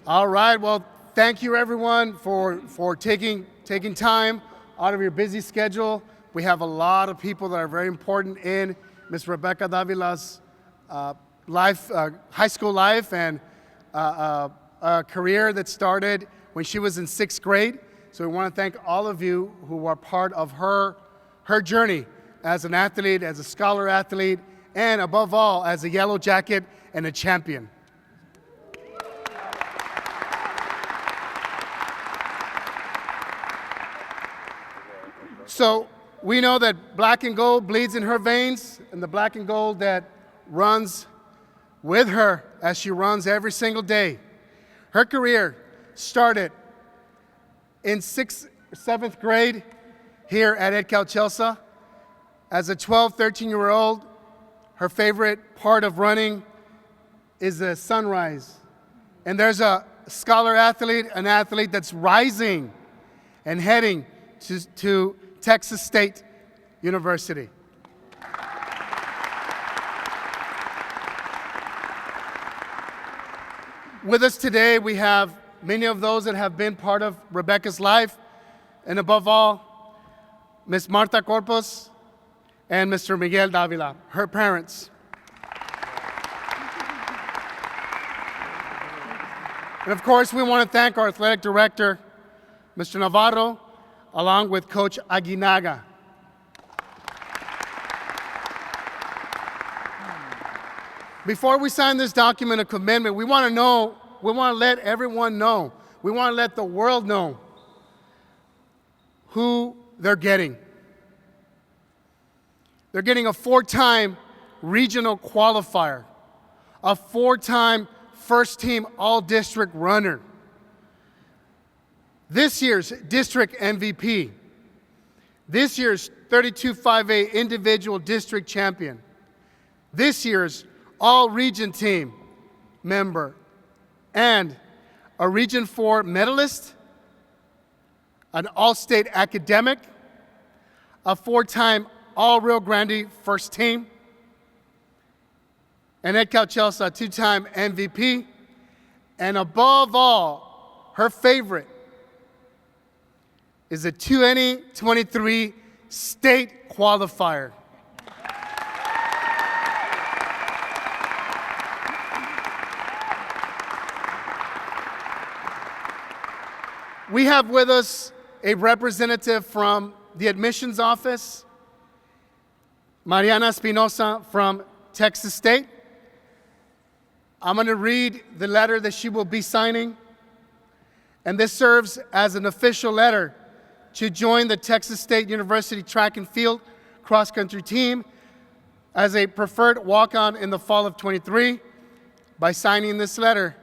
All right. Well, thank you everyone for taking time out of your busy schedule. We have a lot of people that are very important in Miss Rebecca Davila's life, high school life, and a career that started when she was in 6th grade. So we want to thank all of you who are part of her journey as an athlete, as a scholar athlete, and above all, as a yellow jacket and a champion. So we know that black and gold bleeds in her veins, and the black and gold that runs with her as she runs every single day. Her career started in 7th grade here at Edcouch-Elsa. As a 12, 13-year-old, her favorite part of running is the sunrise. And there's a scholar athlete, an athlete that's rising and heading to Texas State University. With us today, we have many of those that have been part of Rebecca's life, and above all, Ms. Marta Corpus and Mr. Miguel Davila, her parents. And of course, we want to thank our athletic director, Mr. Navarro, along with Coach Aguinaga. Before we sign this document of commitment, we want to let everyone know, we want to let the world know who they're getting. They're getting a 4-time regional qualifier, a 4-time first-team all-district runner, this year's district MVP, this year's 32-5A individual district champion, this year's all-region team member, and a Region 4 medalist, an all-state academic, a 4-time all-Rio Grande first team, an Edcouch-Elsa 2-time MVP, and above all, her favorite is a 2023 state qualifier. We have with us a representative from the admissions office, Mariana Espinosa from Texas State. I'm going to read the letter that she will be signing, and this serves as an official letter to join the Texas State University track and field cross-country team as a preferred walk-on in the fall of 23. By signing this letter,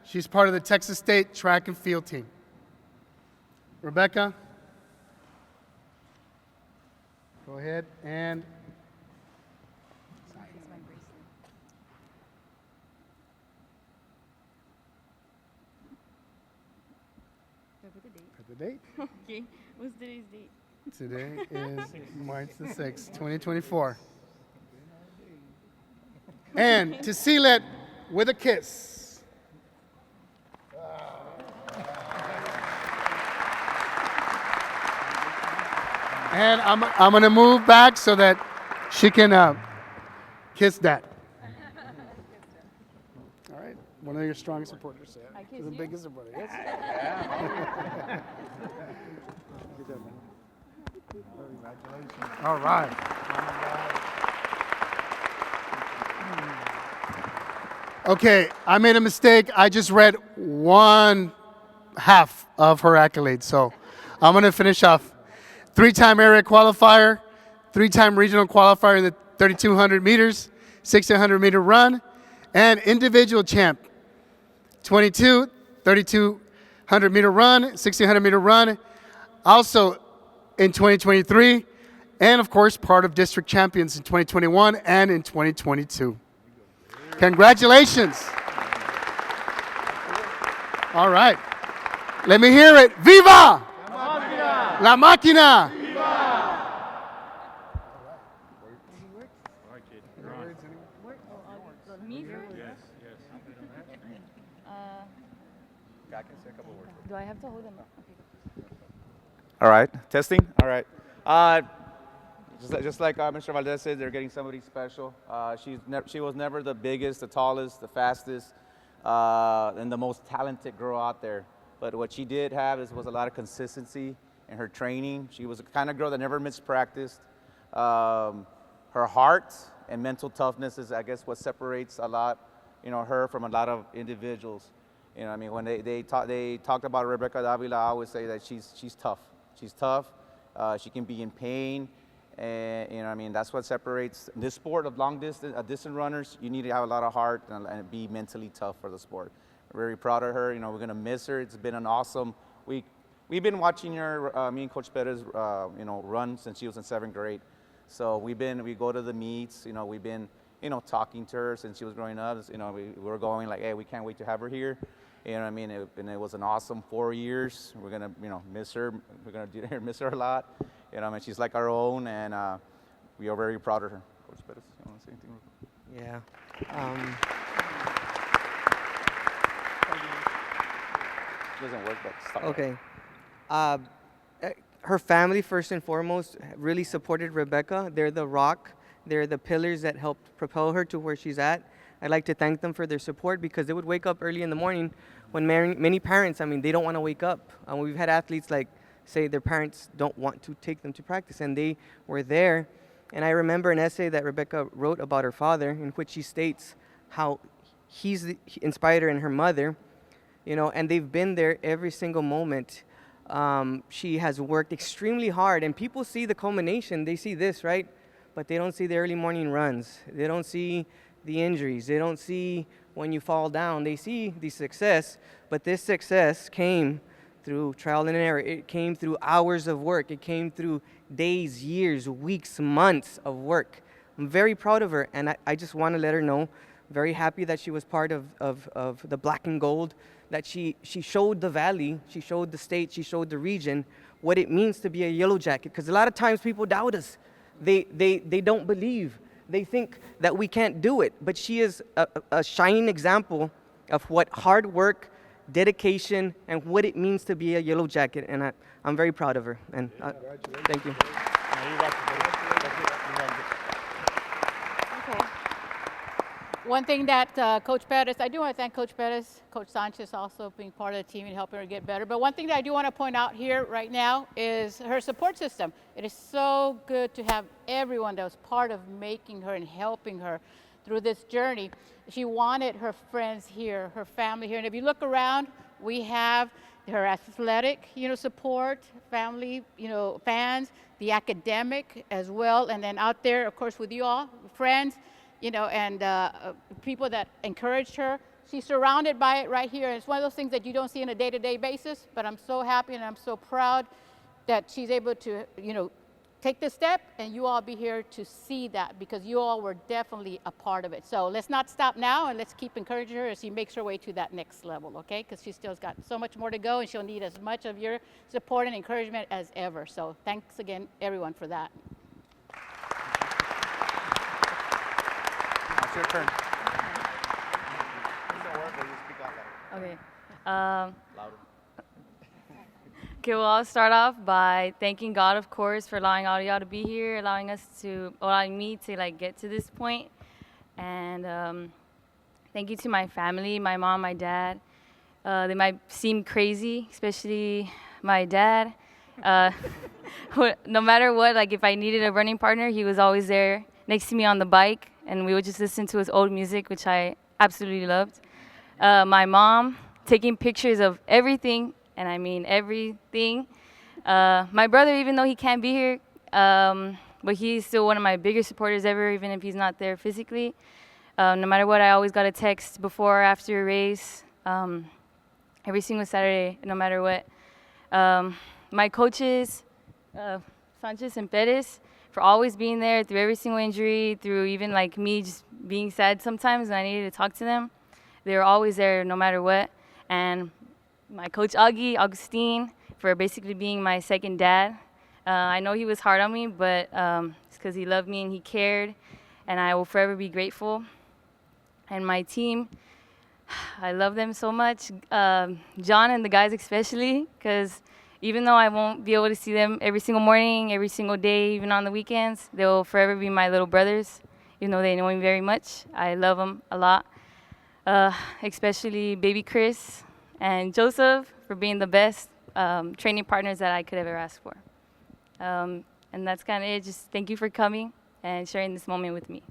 she's part of the Texas State track and field team. Rebecca, go ahead and sign. Put the date. Okay. What's today's date? Today is March the 6th, 2024. And to seal it with a kiss. And I'm going to move back so that she can kiss that. All right. One of your strongest supporters said. I kiss the you? biggest supporter. Yes. Good job, man. Congratulations. All right. Okay, I made a mistake. I just read one half of her accolades, so I'm going to finish off. 3-time area qualifier, 3-time regional qualifier in the 3,200 meters, 1,600 meter run, and individual champ. 22, 3,200 meter run, 1,600 meter run, also in 2023, and of course part of district champions in 2021 and in 2022. Congratulations. All right. Let me hear it. Viva! La Máquina! Okay, I can say a couple words. Do I have to hold them up? Okay. All right, testing. All right. Just like Mr. Valdez said, they're getting somebody special. She was never the biggest, the tallest, the fastest, and the most talented girl out there. But what she did have was a lot of consistency in her training. She was the kind of girl that never missed practice. Her heart and mental toughness is, I guess, what separates a lot, her from a lot of individuals. I mean, when they talked about Rebecca Davila, I always say that she's tough. She's tough. She can be in pain, and I mean, that's what separates this sport of long distance runners. You need to have a lot of heart and be mentally tough for the sport. We're very proud of her. We're gonna miss her. It's been an awesome week. We've been watching her, me and Coach Perez, run since she was in 7th grade. So we go to the meets. We've been, talking to her since she was growing up. We were going like, hey, we can't wait to have her here. I mean? It was an awesome 4 years. We're gonna, miss her. We're gonna miss her a lot. I mean, she's like our own, and we are very proud of her. Coach Perez, you want to say anything? Yeah. It doesn't work, but stop. Okay. Her family, first and foremost, really supported Rebecca. They're the rock. They're the pillars that helped propel her to where she's at. I'd like to thank them for their support because they would wake up early in the morning when many parents, I mean, they don't want to wake up. We've had athletes say their parents don't want to take them to practice, and they were there. And I remember an essay that Rebecca wrote about her father in which she states how he inspired her and her mother, and they've been there every single moment. She has worked extremely hard, and people see the culmination. They see this, right? But they don't see the early morning runs. They don't see the injuries. They don't see when you fall down. They see the success, but this success came through trial and error. It came through hours of work. It came through days, years, weeks, months of work. I'm very proud of her, and I just want to let her know, very happy that she was part of the black and gold, that she showed the valley, she showed the state, she showed the region what it means to be a yellow jacket. Because a lot of times people doubt us. They don't believe. They think that we can't do it. But she is a shining example of what hard work, dedication, and what it means to be a yellow jacket. And I'm very proud of her. And thank you. Okay. One thing that Coach Perez, I do want to thank Coach Perez, Coach Sanchez also being part of the team and helping her get better. But one thing that I do want to point out here right now is her support system. It is so good to have everyone that was part of making her and helping her through this journey. She wanted her friends here, her family here. And if you look around, we have her athletic, support, family, fans, the academic as well. And then out there, of course, with you all, friends, and people that encouraged her. She's surrounded by it right here. And it's one of those things that you don't see on a day-to-day basis, but I'm so happy and I'm so proud that she's able to, take this step, and you all be here to see that because you all were definitely a part of it. So let's not stop now, and let's keep encouraging her as she makes her way to that next level, okay? Because she still's got so much more to go, and she'll need as much of your support and encouragement as ever. So thanks again, everyone, for that. It's your turn. Okay. Louder. Okay, well, I'll start off by thanking God, of course, for allowing all of y'all to be here, allowing me to get to this point. And thank you to my family, my mom, my dad. They might seem crazy, especially my dad. No matter what, if I needed a running partner, he was always there next to me on the bike, and we would just listen to his old music, which I absolutely loved. My mom taking pictures of everything, and I mean everything. My brother, even though he can't be here, but he's still one of my biggest supporters ever, even if he's not there physically. No matter what, I always got a text before or after a race, every single Saturday, no matter what. My coaches, Sanchez and Perez, for always being there through every single injury, through even me just being sad sometimes when I needed to talk to them. They were always there no matter what. And my coach Augustine, for basically being my second dad. I know he was hard on me, but it's because he loved me and he cared, and I will forever be grateful. And my team, I love them so much. John and the guys especially, because even though I won't be able to see them every single morning, every single day, even on the weekends, they'll forever be my little brothers, even though they know me very much. I love them a lot, especially baby Chris and Joseph for being the best training partners that I could ever ask for. And that's kind of it. Just thank you for coming and sharing this moment with me.